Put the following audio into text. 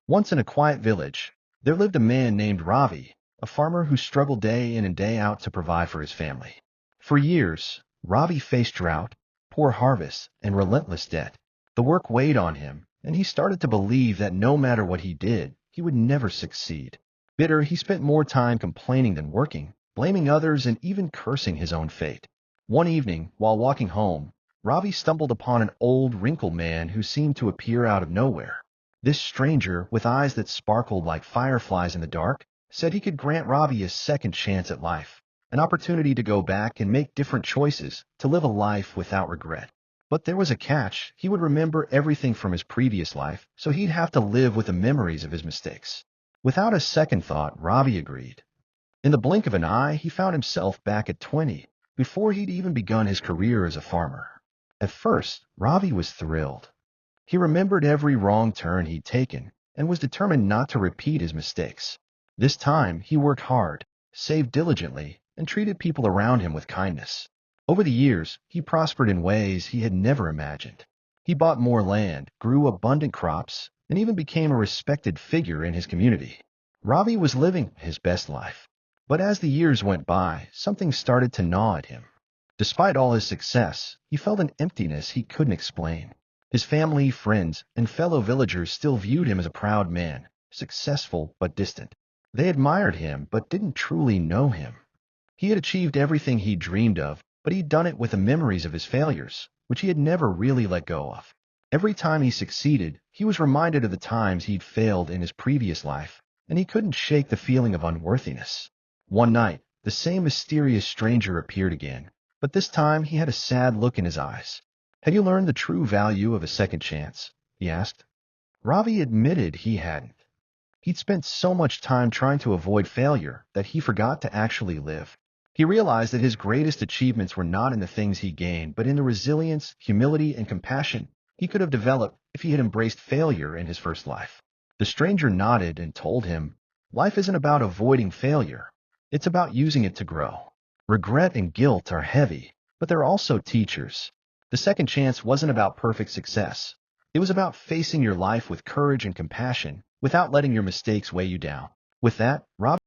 Once in a quiet village, there lived a man named Ravi, a farmer who struggled day in and day out to provide for his family. For years, Ravi faced drought, poor harvests, and relentless debt. The work weighed on him, and he started to believe that no matter what he did, he would never succeed. Bitter, he spent more time complaining than working, blaming others and even cursing his own fate. One evening, while walking home, Ravi stumbled upon an old, wrinkled man who seemed to appear out of nowhere. This stranger, with eyes that sparkled like fireflies in the dark, said he could grant Ravi a second chance at life, an opportunity to go back and make different choices, to live a life without regret. But there was a catch. He would remember everything from his previous life, so he'd have to live with the memories of his mistakes. Without a second thought, Ravi agreed. In the blink of an eye, he found himself back at 20, before he'd even begun his career as a farmer. At first, Ravi was thrilled. He remembered every wrong turn he'd taken and was determined not to repeat his mistakes. This time, he worked hard, saved diligently, and treated people around him with kindness. Over the years, he prospered in ways he had never imagined. He bought more land, grew abundant crops, and even became a respected figure in his community. Ravi was living his best life. But as the years went by, something started to gnaw at him. Despite all his success, he felt an emptiness he couldn't explain. His family, friends, and fellow villagers still viewed him as a proud man, successful but distant. They admired him but didn't truly know him. He had achieved everything he dreamed of, but he'd done it with the memories of his failures, which he had never really let go of. Every time he succeeded, he was reminded of the times he'd failed in his previous life, and he couldn't shake the feeling of unworthiness. One night, the same mysterious stranger appeared again, but this time he had a sad look in his eyes. "Had you learned the true value of a second chance?" he asked. Ravi admitted he hadn't. He'd spent so much time trying to avoid failure that he forgot to actually live. He realized that his greatest achievements were not in the things he gained, but in the resilience, humility, and compassion he could have developed if he had embraced failure in his first life. The stranger nodded and told him, "Life isn't about avoiding failure. It's about using it to grow. Regret and guilt are heavy, but they're also teachers. The second chance wasn't about perfect success. It was about facing your life with courage and compassion without letting your mistakes weigh you down." With that, Rob